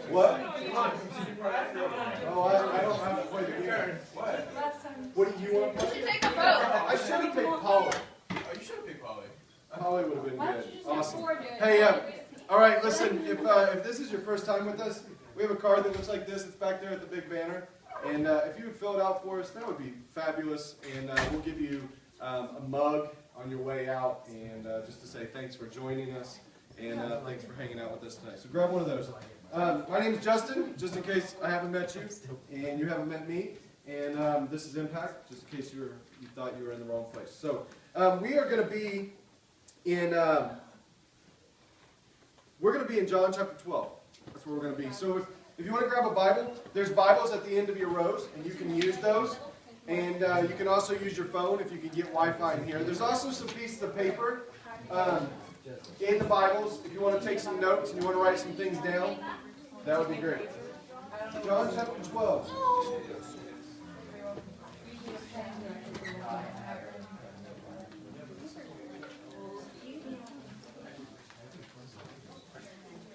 What? Oh, I don't have to play the game. What do you want? You should take a vote. I should have taken Polly. Oh, you should have picked Polly. Polly would have been good. Awesome. Hey, Hey, all right, listen, if this is your first time with us, we have a card that looks like this. It's back there at the big banner. And if you would fill it out for us, that would be fabulous. And we'll give you a mug on your way out, and just to say thanks for joining us, and thanks for hanging out with us tonight. So grab one of those. My name is Justin, just in case I haven't met you, and you haven't met me. And this is Impact, just in case you thought you were in the wrong place. So we are going to be in John chapter 12. That's where we're going to be. So if you want to grab a Bible, there's Bibles at the end of your rows, and you can use those. And you can also use your phone if you can get Wi-Fi in here. There's also some pieces of paper in the Bibles. If you want to take some notes and you want to write some things down, that would be great. John chapter 12.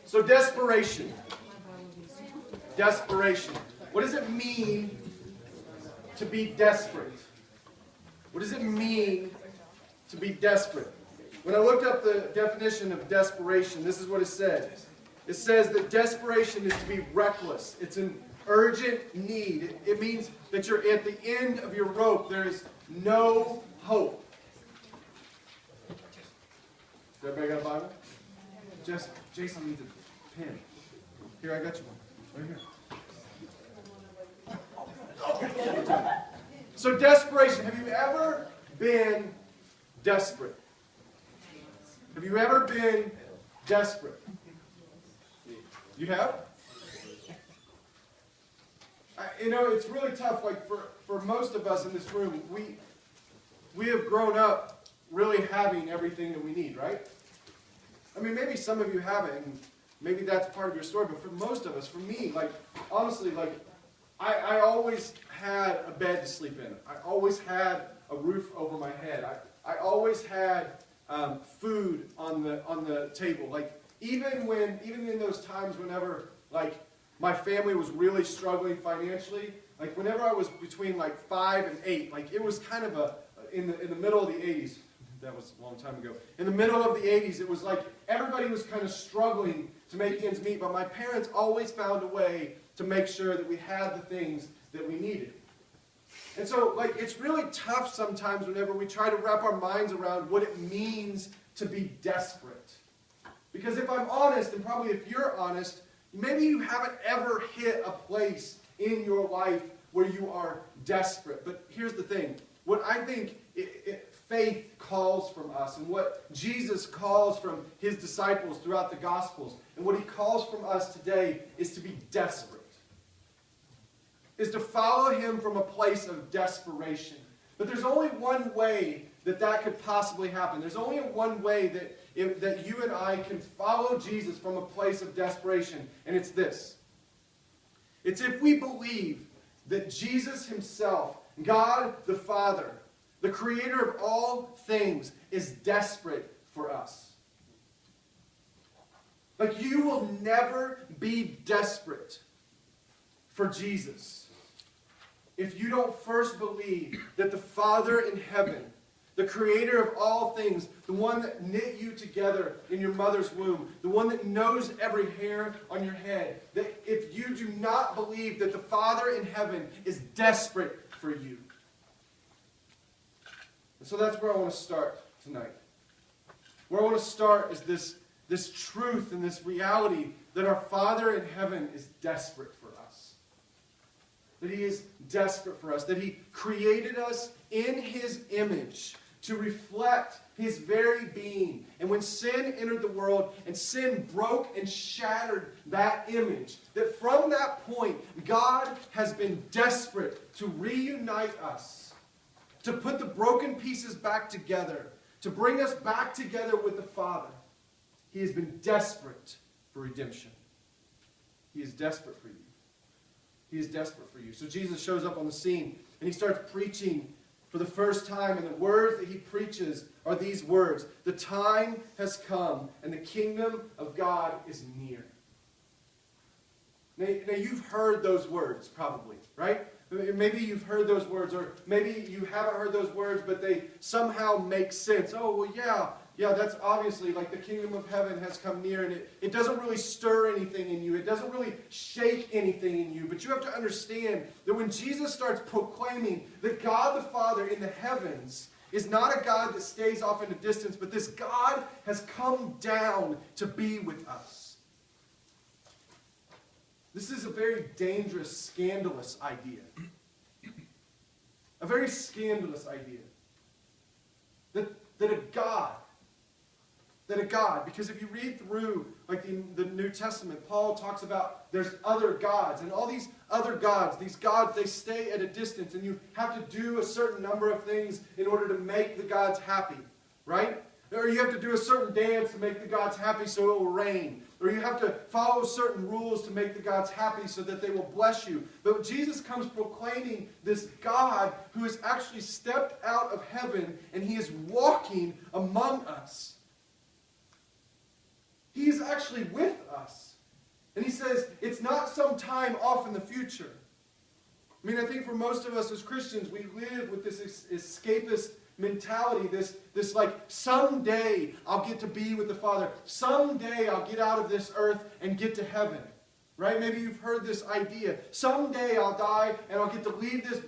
So desperation. Desperation. What does it mean to be desperate? What does it mean to be desperate? When I looked up the definition of desperation, this is what it says. It says that desperation is to be reckless. It's an urgent need. It means that you're at the end of your rope. There is no hope. Does everybody got a Bible? Jason needs a pen. Here, I got you one. Right here. So desperation. Have you ever been desperate? Have you ever been desperate? You have? It's really tough. Like for most of us in this room, we have grown up really having everything that we need, right? I mean, maybe some of you haven't, and maybe that's part of your story, but for most of us, for me, honestly, I always had a bed to sleep in. I always had a roof over my head. I always had food on the table. Even in those times whenever my family was really struggling financially, whenever I was between 5 and 8, it was kind of in the middle of the 80s. That was a long time ago. In the middle of the 80s, it was like everybody was kind of struggling to make ends meet, but my parents always found a way to make sure that we had the things that we needed. And so, it's really tough sometimes whenever we try to wrap our minds around what it means to be desperate. Because if I'm honest, and probably if you're honest, maybe you haven't ever hit a place in your life where you are desperate. But here's the thing. What I think faith calls from us, and what Jesus calls from his disciples throughout the Gospels, and what he calls from us today is to be desperate. Is to follow him from a place of desperation. But there's only one way that could possibly happen. There's only one way that you and I can follow Jesus from a place of desperation, and it's this. It's if we believe that Jesus himself, God the Father, the creator of all things, is desperate for us. You will never be desperate for Jesus if you don't first believe that the Father in heaven, the creator of all things, the one that knit you together in your mother's womb, the one that knows every hair on your head, that if you do not believe that the Father in heaven is desperate for you. And so that's where I want to start tonight. Where I want to start is this truth and this reality that our Father in heaven is desperate for us. That he is desperate for us. That he created us in his image to reflect his very being. And when sin entered the world and sin broke and shattered that image, that from that point, God has been desperate to reunite us, to put the broken pieces back together, to bring us back together with the Father. He has been desperate for redemption. He is desperate for you. He is desperate for you. So Jesus shows up on the scene and he starts preaching for the first time, and the words that he preaches are these words: the time has come and the kingdom of God is near. Now you've heard those words probably, right? Maybe you've heard those words, or maybe you haven't heard those words, but they somehow make sense. Oh, well, yeah, that's obviously like the kingdom of heaven has come near, and it doesn't really stir anything in you. It doesn't really shake anything in you. But you have to understand that when Jesus starts proclaiming that God the Father in the heavens is not a God that stays off in a distance, but this God has come down to be with us. This is a very dangerous, scandalous idea. A very scandalous idea. That a God, because if you read through like the New Testament, Paul talks about there's other gods, and all these other gods, they stay at a distance, and you have to do a certain number of things in order to make the gods happy, right? Or you have to do a certain dance to make the gods happy so it will rain. Or you have to follow certain rules to make the gods happy so that they will bless you. But Jesus comes proclaiming this God who has actually stepped out of heaven and he is walking among us. He is actually with us. And he says it's not some time off in the future. I mean, I think for most of us as Christians, we live with this escapist mentality, this like, someday I'll get to be with the Father. Someday I'll get out of this earth and get to heaven. Right? Maybe you've heard this idea. Someday I'll die and I'll get to leave this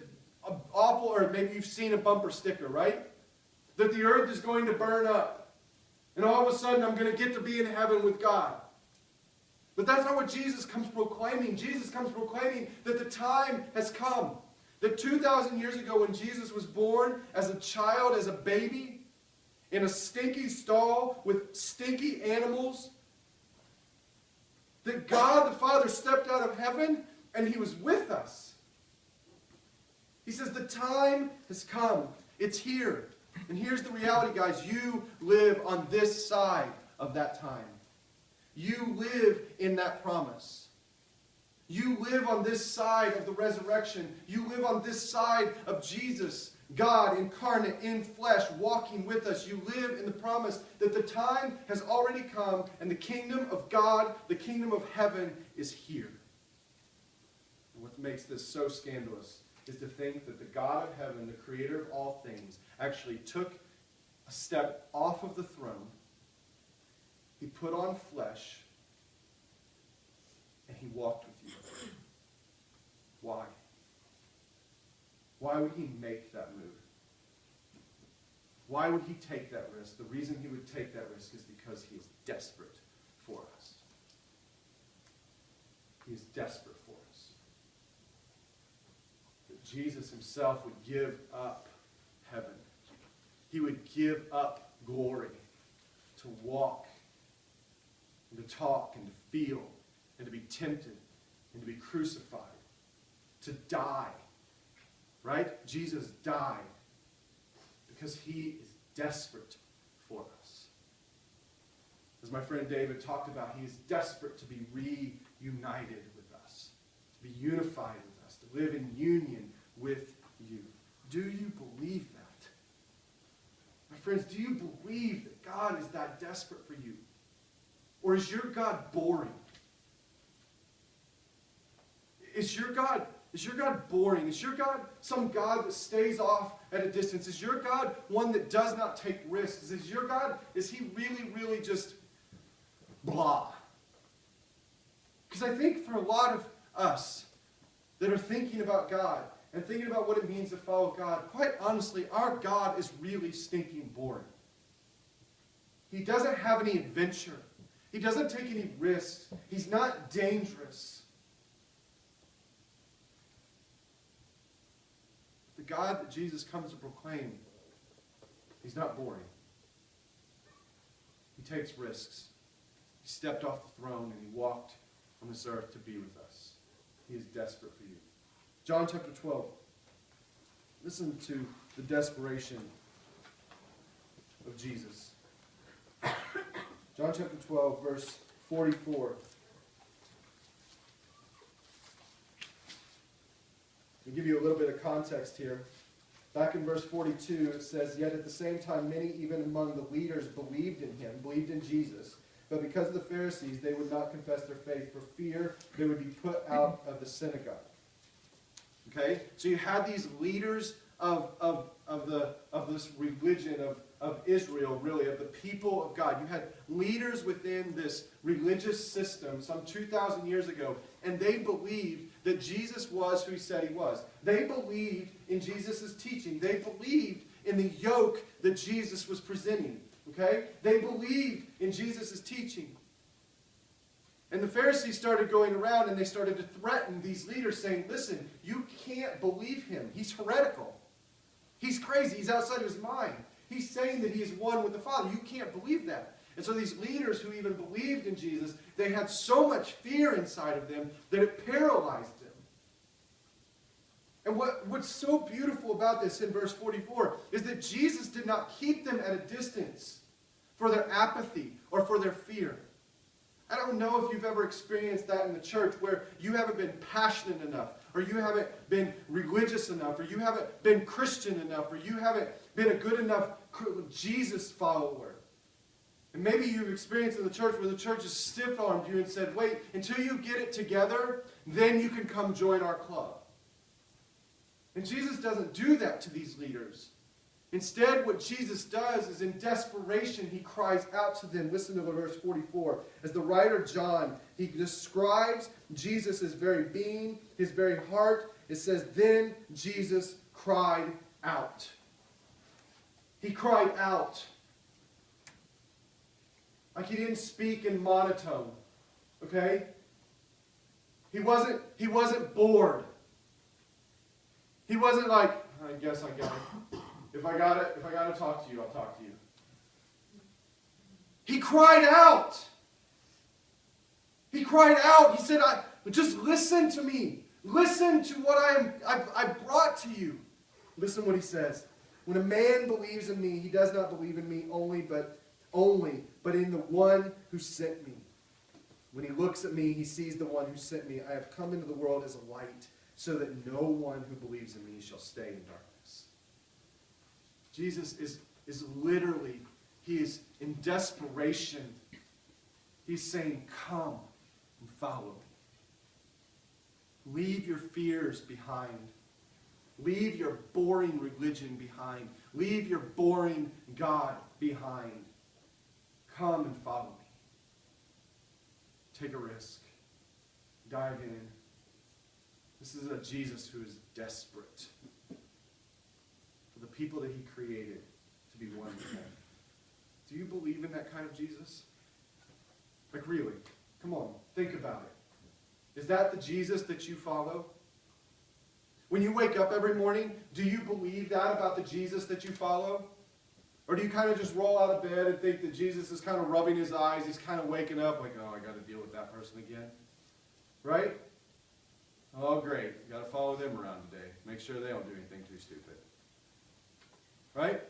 awful, or maybe you've seen a bumper sticker, right? That the earth is going to burn up. And all of a sudden I'm going to get to be in heaven with God. But that's not what Jesus comes proclaiming. Jesus comes proclaiming that the time has come. That 2,000 years ago when Jesus was born as a child, as a baby, in a stinky stall with stinky animals, that God the Father stepped out of heaven and he was with us. He says the time has come. It's here. And here's the reality, guys. You live on this side of that time. You live in that promise. You live on this side of the resurrection. You live on this side of Jesus, God incarnate in flesh, walking with us. You live in the promise that the time has already come and the kingdom of God, the kingdom of heaven is here. And what makes this so scandalous is to think that the God of heaven, the creator of all things, actually took a step off of the throne. He put on flesh and he walked with you. Why? Why would he make that move? Why would he take that risk? The reason he would take that risk is because he is desperate for us. He is desperate for us. That Jesus himself would give up heaven. He would give up glory to walk and to talk and to feel and to be tempted and to be crucified, to die. Right? Jesus died because he is desperate for us. As my friend David talked about, he is desperate to be reunited with us, to be unified with us, to live in union with you. Do you believe that? My friends, do you believe that God is that desperate for you? Or is your God boring? Is your God boring? Is your God some God that stays off at a distance? Is your God one that does not take risks? Is your God, is he really, really just blah? Because I think for a lot of us that are thinking about God and thinking about what it means to follow God, quite honestly, our God is really stinking boring. He doesn't have any adventure. He doesn't take any risks. He's not dangerous. The God that Jesus comes to proclaim, he's not boring. He takes risks. He stepped off the throne and he walked on this earth to be with us. He is desperate for you. John chapter 12. Listen to the desperation of Jesus. John chapter 12, verse 44. To give you a little bit of context here. Back in verse 42, it says, "Yet at the same time, many even among the leaders believed in him," believed in Jesus. "But because of the Pharisees, they would not confess their faith for fear they would be put out of the synagogue." Okay? So you had these leaders of this religion of Israel, really, of the people of God. You had leaders within this religious system some 2,000 years ago, and they believed that Jesus was who he said he was. They believed in Jesus' teaching. They believed in the yoke that Jesus was presenting. Okay? They believed in Jesus' teaching. And the Pharisees started going around and they started to threaten these leaders, saying, "Listen, you can't believe him. He's heretical. He's crazy. He's outside of his mind. He's saying that he is one with the Father. You can't believe that." And so these leaders who even believed in Jesus, they had so much fear inside of them that it paralyzed them. And what's so beautiful about this in verse 44 is that Jesus did not keep them at a distance for their apathy or for their fear. I don't know if you've ever experienced that in the church where you haven't been passionate enough, or you haven't been religious enough, or you haven't been Christian enough, or you haven't been a good enough Jesus follower. And maybe you've experienced in the church where the church has stiff-armed you and said, "Wait, until you get it together, then you can come join our club." And Jesus doesn't do that to these leaders. Instead, what Jesus does is in desperation, he cries out to them. Listen to verse 44. As the writer John, he describes Jesus' very being, his very heart. It says, "Then Jesus cried out." He cried out. Like he didn't speak in monotone. Okay? He wasn't bored. He wasn't like, "I guess I got it. If I gotta talk to you, I'll talk to you." He cried out. He cried out. He said, "Just listen to me. Listen to what I brought to you." Listen what he says. "When a man believes in me, he does not believe in me only, but in the one who sent me. When he looks at me, he sees the one who sent me. I have come into the world as a light, so that no one who believes in me shall stay in darkness." Jesus is literally, he is in desperation. He's saying, "Come and follow me. Leave your fears behind. Leave your boring religion behind. Leave your boring God behind. Come and follow me. Take a risk. Dive in." This is a Jesus who is desperate for the people that he created to be one with him. Do you believe in that kind of Jesus? Like really? Come on, think about it. Is that the Jesus that you follow? When you wake up every morning, do you believe that about the Jesus that you follow? Or do you kind of just roll out of bed and think that Jesus is kind of rubbing his eyes, he's kind of waking up like, "Oh, I got to deal with that person again." Right? "Oh, great. Got to follow them around today. Make sure they don't do anything too stupid." Right?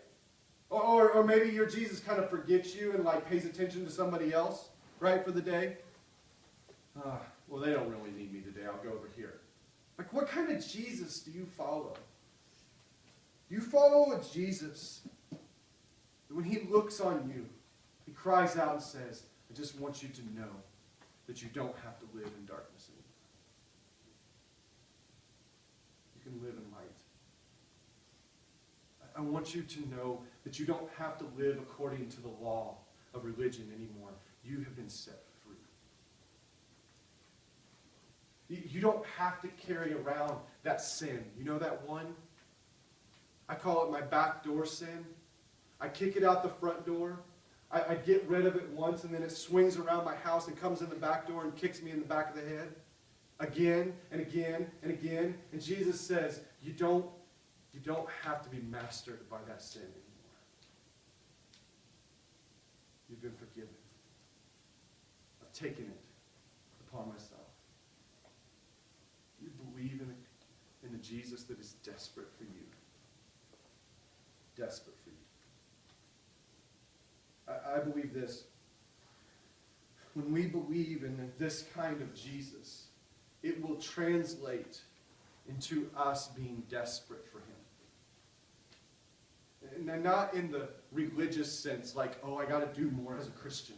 Or maybe your Jesus kind of forgets you and like pays attention to somebody else, right, for the day. "Well, they don't really need me today. I'll go over here." Like, what kind of Jesus do you follow? Do you follow a Jesus that when he looks on you, he cries out and says, "I just want you to know that you don't have to live in darkness anymore. You can live in light. I want you to know that you don't have to live according to the law of religion anymore. You have been set free. You don't have to carry around that sin. You know that one? I call it my backdoor sin. I kick it out the front door. I get rid of it once, and then it swings around my house and comes in the back door and kicks me in the back of the head. Again and again and again. And Jesus says, you don't have to be mastered by that sin anymore. You've been forgiven. I've taken it upon myself. You believe in the Jesus that is desperate for you. Desperate for you. I believe this. When we believe in this kind of Jesus, it will translate into us being desperate for him. And not in the religious sense, like, oh, I got to do more as a Christian.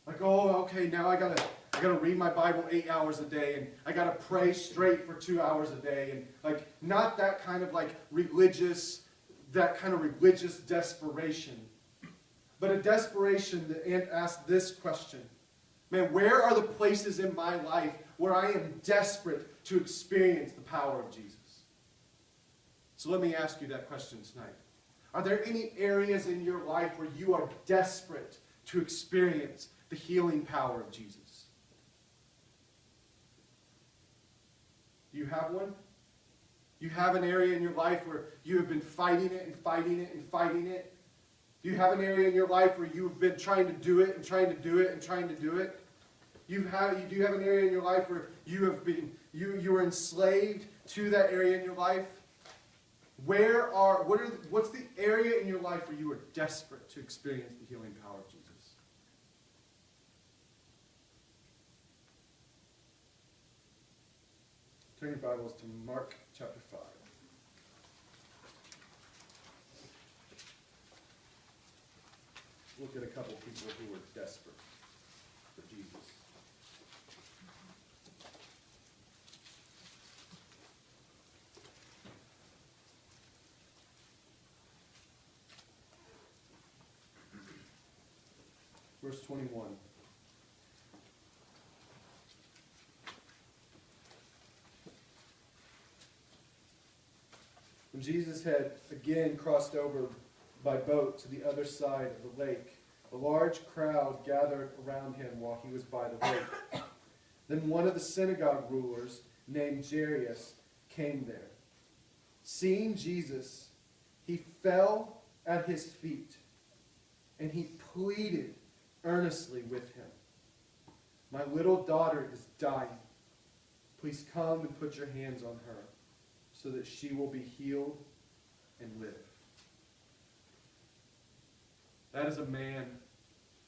Like, oh, okay, now I gotta read my Bible 8 hours a day, and I gotta pray straight for 2 hours a day, and like not that kind of like religious desperation, but a desperation that asks this question: man, where are the places in my life where I am desperate to experience the power of Jesus? So let me ask you that question tonight. Are there any areas in your life where you are desperate to experience the healing power of Jesus? Do you have one? You have an area in your life where you have been fighting it and fighting it and fighting it? Do you have an area in your life where you've been trying to do it and trying to do it and trying to do it? Do you have an area in your life where you are enslaved to that area in your life? What's the area in your life where you are desperate to experience the healing power of Jesus? Turn your Bibles to Mark chapter 5. Look at a couple people who were desperate for Jesus. Verse 21. When Jesus had again crossed over by boat to the other side of the lake, a large crowd gathered around him while he was by the lake. Then one of the synagogue rulers, named Jairus, came there. Seeing Jesus, he fell at his feet, and he pleaded earnestly with him. My little daughter is dying. Please come and put your hands on her, so that she will be healed and live. That is a man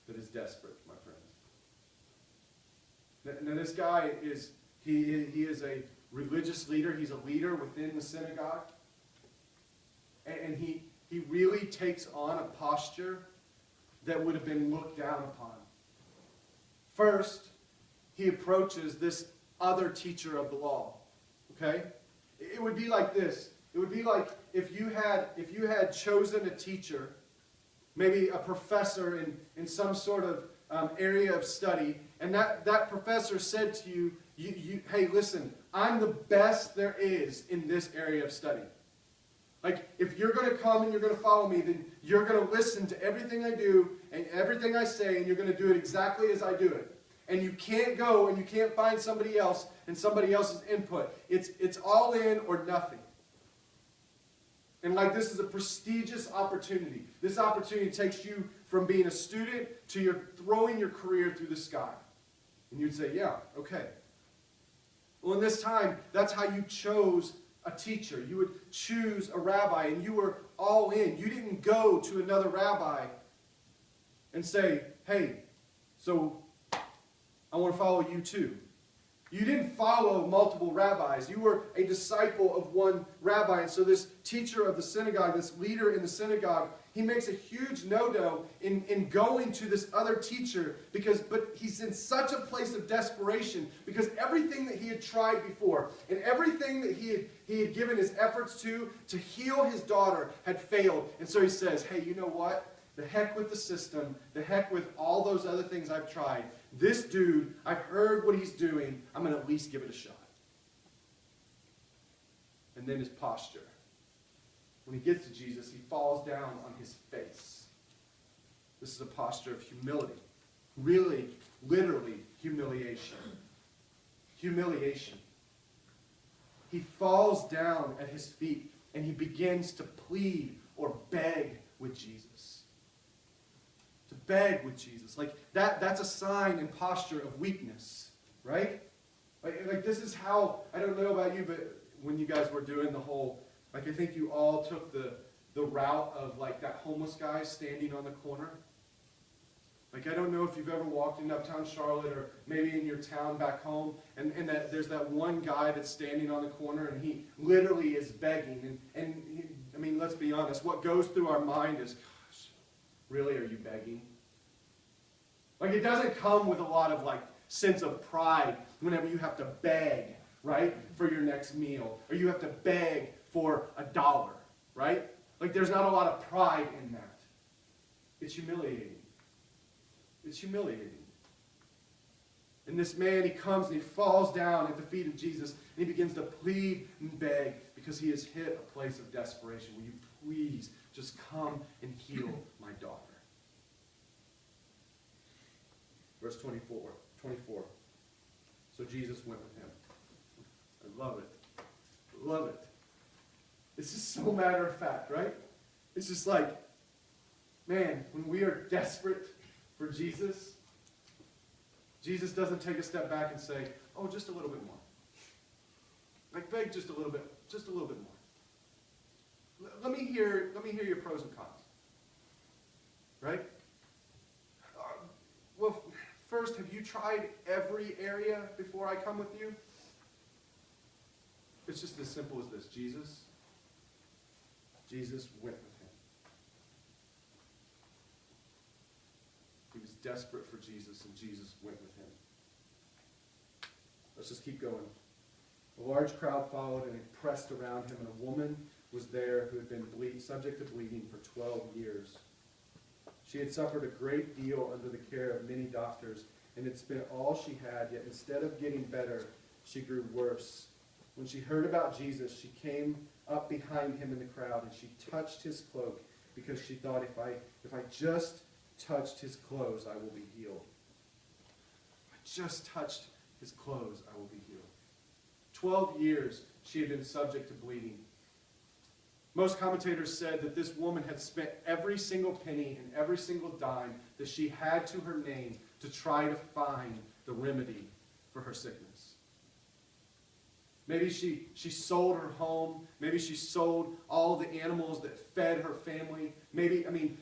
that is desperate, my friends. Now this guy is a religious leader. He's a leader within the synagogue. And he really takes on a posture that would have been looked down upon. First, he approaches this other teacher of the law. Okay? It would be like this. It would be like if you had chosen a teacher, maybe a professor in some sort of area of study, and that professor said to you, hey, listen, I'm the best there is in this area of study. Like, if you're going to come and you're going to follow me, then you're going to listen to everything I do and everything I say, and you're going to do it exactly as I do it. And you can't go and you can't find somebody else and somebody else's input. It's all in or nothing. And like, this is a prestigious opportunity. This opportunity takes you from being a student to you're throwing your career through the sky. And you'd say, yeah, okay. Well, in this time, that's how you chose a teacher. You would choose a rabbi, and you were all in. You didn't go to another rabbi and say, hey, so I want to follow you too. You didn't follow multiple rabbis. You were a disciple of one rabbi. And so this teacher of the synagogue, this leader in the synagogue, he makes a huge no-no in going to this other teacher, but he's in such a place of desperation because everything that he had tried before and everything that he had given his efforts to heal his daughter had failed. And so he says, hey, you know what? The heck with the system. The heck with all those other things I've tried. This dude, I've heard what he's doing. I'm going to at least give it a shot. And then his posture. When he gets to Jesus, he falls down on his face. This is a posture of humility. Really, literally, humiliation. Humiliation. He falls down at his feet and he begins to plead or beg with Jesus. To beg with Jesus. Like that's a sign and posture of weakness, right? Like this is how, I don't know about you, but when you guys were doing the whole, like I think you all took the route of like that homeless guy standing on the corner. Like I don't know if you've ever walked in uptown Charlotte or maybe in your town back home and that there's that one guy that's standing on the corner and he literally is begging. And I mean, let's be honest. What goes through our mind is, gosh, really, are you begging? Like, it doesn't come with a lot of, like, sense of pride whenever you have to beg, right, for your next meal. Or you have to beg for $1, right? Like, there's not a lot of pride in that. It's humiliating. It's humiliating. And this man, he comes and he falls down at the feet of Jesus, and he begins to plead and beg because he has hit a place of desperation. Will you please just come and heal my daughter? Verse 24. So Jesus went with him. I love it. Love it. It's just so matter of fact, right? It's just like, man, when we are desperate for Jesus, Jesus doesn't take a step back and say, oh, just a little bit more. Like, beg just a little bit more. Let me hear your pros and cons. Right? Well, first, have you tried every area before I come with you? It's just as simple as this. Jesus went with him. He was desperate for Jesus, and Jesus went with him. Let's just keep going. A large crowd followed, and it pressed around him, and a woman was there who had been subject to bleeding for 12 years. She had suffered a great deal under the care of many doctors, and had spent all she had, yet instead of getting better, she grew worse. When she heard about Jesus, she came up behind him in the crowd, and she touched his cloak, because she thought, if I just touched his clothes, I will be healed. If I just touched his clothes, I will be healed. 12 years she had been subject to bleeding. Most commentators said that this woman had spent every single penny and every single dime that she had to her name to try to find the remedy for her sickness. Maybe she sold her home. Maybe she sold all the animals that fed her family.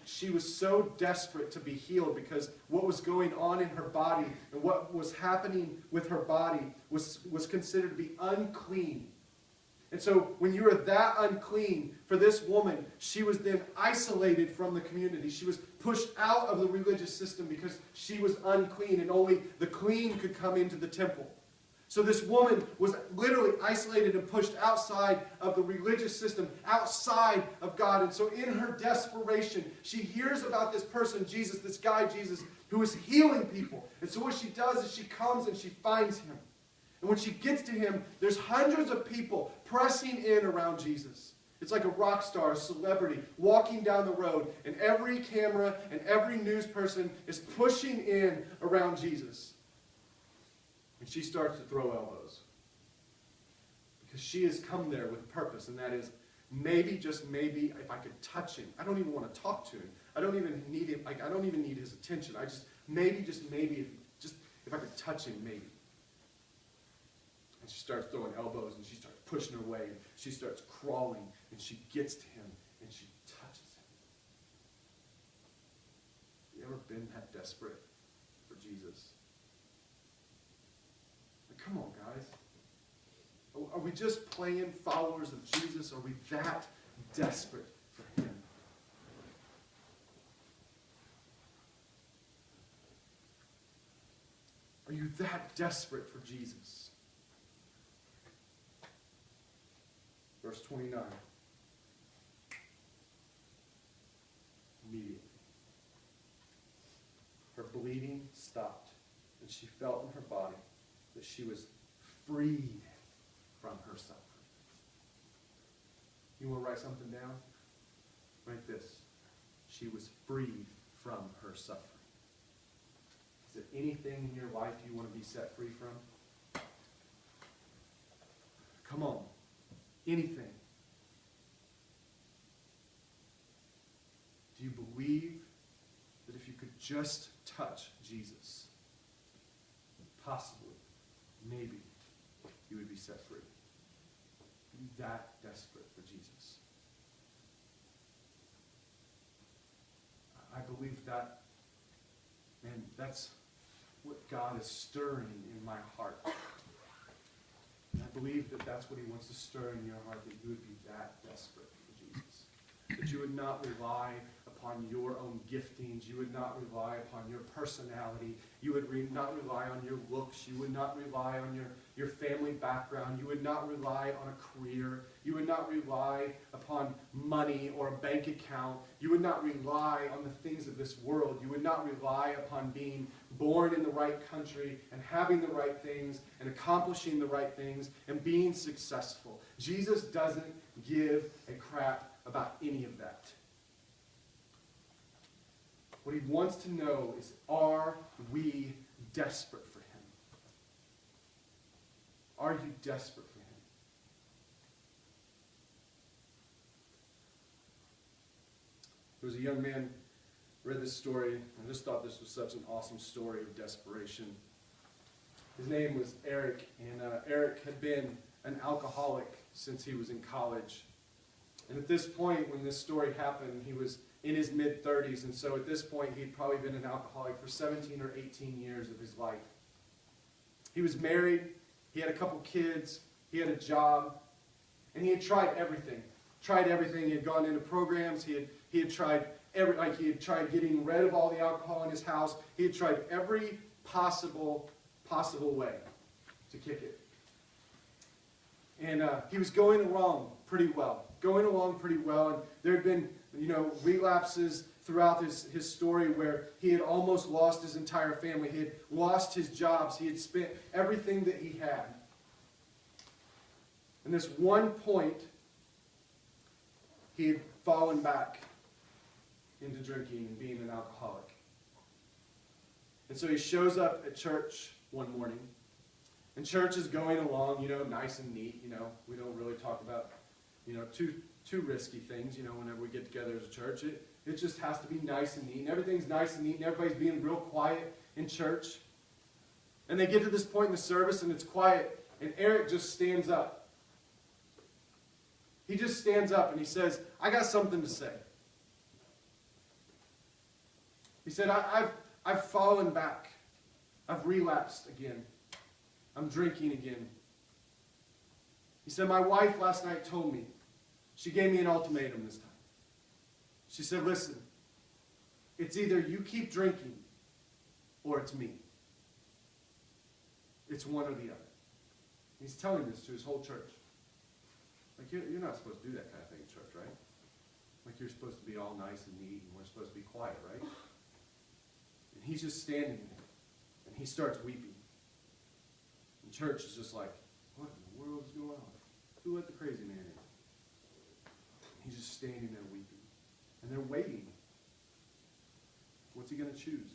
She was so desperate to be healed because what was going on in her body and what was happening with her body was considered to be unclean. And so when you are that unclean, for this woman, she was then isolated from the community. She was pushed out of the religious system because she was unclean, and only the clean could come into the temple. So this woman was literally isolated and pushed outside of the religious system, outside of God. And so in her desperation, she hears about this person, Jesus, this guy Jesus, who is healing people. And so what she does is she comes and she finds him. And when she gets to him, there's hundreds of people pressing in around Jesus. It's like a rock star, a celebrity, walking down the road, and every camera and every news person is pushing in around Jesus. And she starts to throw elbows. Because she has come there with purpose, and that is, maybe, just maybe, if I could touch him. I don't even want to talk to him. I don't even need him. I don't even need his attention. Maybe, if I could touch him, maybe. And she starts throwing elbows, and she starts pushing her way, and she starts crawling, and she gets to him, and she touches him. You ever been that desperate for Jesus? Like, come on, guys. Are we just playing followers of Jesus? Are we that desperate for him? Are you that desperate for Jesus? Verse 29. Immediately, her bleeding stopped, and she felt in her body that she was freed from her suffering. You want to write something down? Write this. She was freed from her suffering. Is there anything in your life you want to be set free from? Come on. Anything. Do you believe that if you could just touch Jesus, possibly, maybe, you would be set free? Are you that desperate for Jesus? I believe that, man, that's what God is stirring in my heart. And I believe that that's what he wants to stir in your heart, that you would be that desperate for Jesus. that you would not rely upon your own giftings. You would not rely upon your personality. You would not rely on your looks. You would not rely on your family background. You would not rely on a career. You would not rely upon money or a bank account. You would not rely on the things of this world. You would not rely upon being born in the right country and having the right things and accomplishing the right things and being successful. Jesus doesn't give a crap about any of that. What he wants to know is, are we desperate for him? Are you desperate for him? There was a young man, read this story, and I just thought this was such an awesome story of desperation. His name was Eric, and Eric had been an alcoholic since he was in college. And at this point, when this story happened, he was in his mid-30s, and so at this point, he'd probably been an alcoholic for 17 or 18 years of his life. He was married, he had a couple kids, he had a job, and he had tried everything. He had gone into programs, he had tried getting rid of all the alcohol in his house. He had tried every possible way to kick it. And he was going along pretty well. And there had been, relapses throughout his story where he had almost lost his entire family. He had lost his jobs. He had spent everything that he had. And this one point, he had fallen back into drinking and being an alcoholic. And so he shows up at church one morning, and church is going along, nice and neat. We don't really talk about, too risky things, whenever we get together as a church. It just has to be nice and neat, and everything's nice and neat, and everybody's being real quiet in church. And they get to this point in the service, and it's quiet, and Eric just stands up. He just stands up, and he says, I got something to say. He said, I've fallen back. I've relapsed again. I'm drinking again. He said, my wife last night told me. She gave me an ultimatum this time. She said, listen, it's either you keep drinking or it's me. It's one or the other. He's telling this to his whole church. Like, you're not supposed to do that kind of thing in church, right? Like, you're supposed to be all nice and neat, and we're supposed to be quiet, right? And he's just standing there, and he starts weeping. And church is just like, what in the world is going on? Who let the crazy man in? He's just standing there weeping. And they're waiting. What's he going to choose?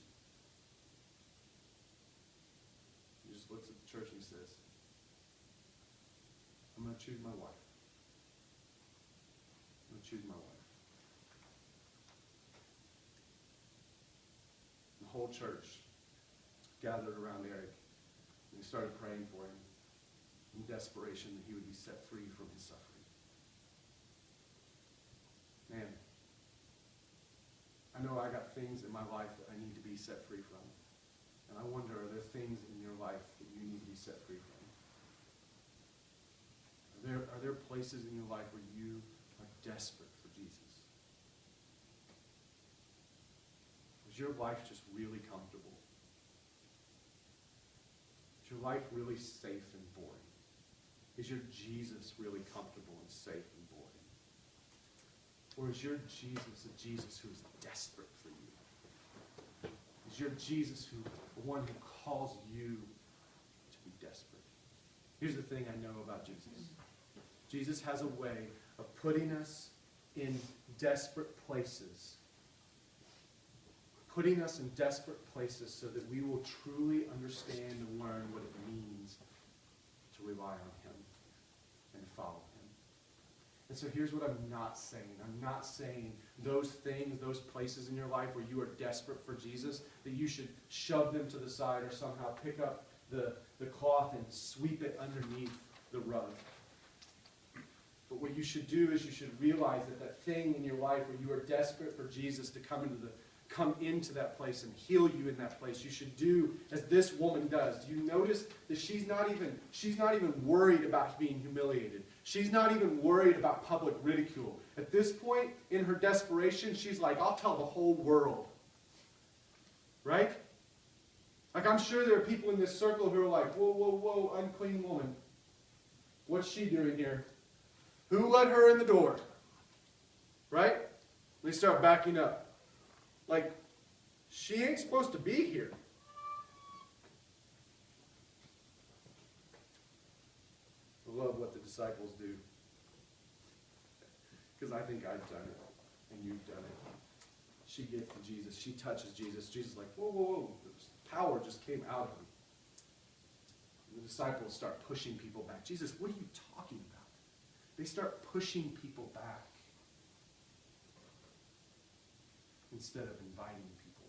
He just looks at the church and he says, I'm going to choose my wife. I'm going to choose my wife. The whole church gathered around Eric, and they started praying for him in desperation that he would be set free from his suffering. Man, I know I got things in my life that I need to be set free from. And I wonder, are there things in your life that you need to be set free from? Are there places in your life where you are desperate for Jesus? Is your life just really comfortable? Is your life really safe and boring? Is your Jesus really comfortable and safe and boring? Or is your Jesus a Jesus who is desperate for you? Is your Jesus the one who calls you to be desperate? Here's the thing I know about Jesus. Jesus has a way of putting us in desperate places. Putting us in desperate places so that we will truly understand and learn what it means to rely on him and follow him. And so here's what I'm not saying. I'm not saying those things, those places in your life where you are desperate for Jesus, that you should shove them to the side or somehow pick up the cloth and sweep it underneath the rug. But what you should do is you should realize that thing in your life where you are desperate for Jesus to come come into that place and heal you in that place. You should do as this woman does. Do you notice that she's not even worried about being humiliated. She's not even worried about public ridicule. At this point in her desperation, she's like, I'll tell the whole world. Right? Like, I'm sure there are people in this circle who are like, whoa, whoa, whoa, unclean woman. What's she doing here? Who let her in the door? Right? They start backing up. Like, she ain't supposed to be here. I love what the disciples do. Because I think I've done it, and you've done it. She gets to Jesus. She touches Jesus. Jesus is like, whoa, whoa, whoa. This power just came out of him. And the disciples start pushing people back. Jesus, what are you talking about? They start pushing people back instead of inviting people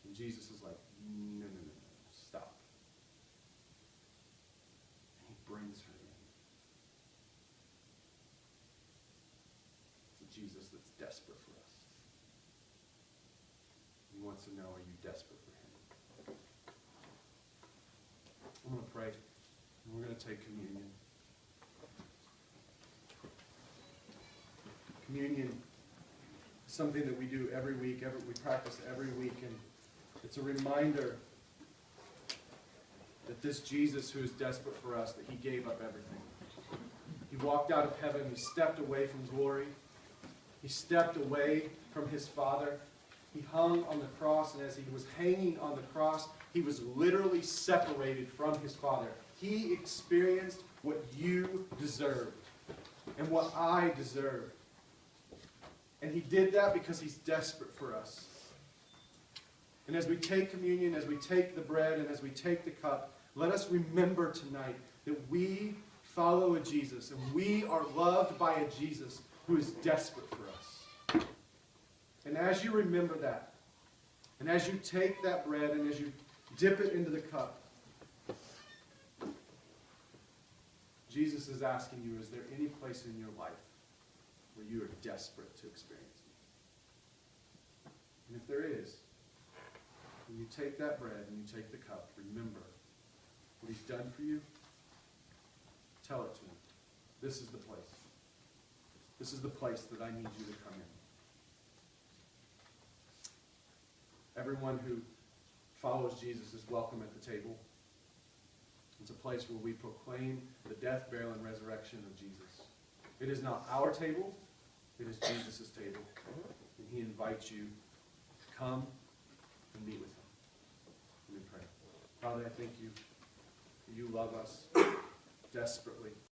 in. And Jesus is like, no, stop. And he brings her in. It's a Jesus that's desperate for us. He wants to know, are you desperate for him? I'm going to pray, and we're going to take communion. Communion is something that we do every week, we practice every week, and it's a reminder that this Jesus who is desperate for us, that he gave up everything. He walked out of heaven, he stepped away from glory, he stepped away from his Father, he hung on the cross, and as he was hanging on the cross, he was literally separated from his Father. He experienced what you deserved and what I deserved. And he did that because he's desperate for us. And as we take communion, as we take the bread, and as we take the cup, let us remember tonight that we follow a Jesus, and we are loved by a Jesus who is desperate for us. And as you remember that, and as you take that bread, and as you dip it into the cup, Jesus is asking you, is there any place in your life where you are desperate to experience me? And if there is, when you take that bread and you take the cup, remember what he's done for you. Tell it to him. This is the place. This is the place that I need you to come in. Everyone who follows Jesus is welcome at the table. It's a place where we proclaim the death, burial, and resurrection of Jesus. It is not our table. It is Jesus' table. And he invites you to come and meet with him. Let me pray. Father, I thank you that you love us desperately.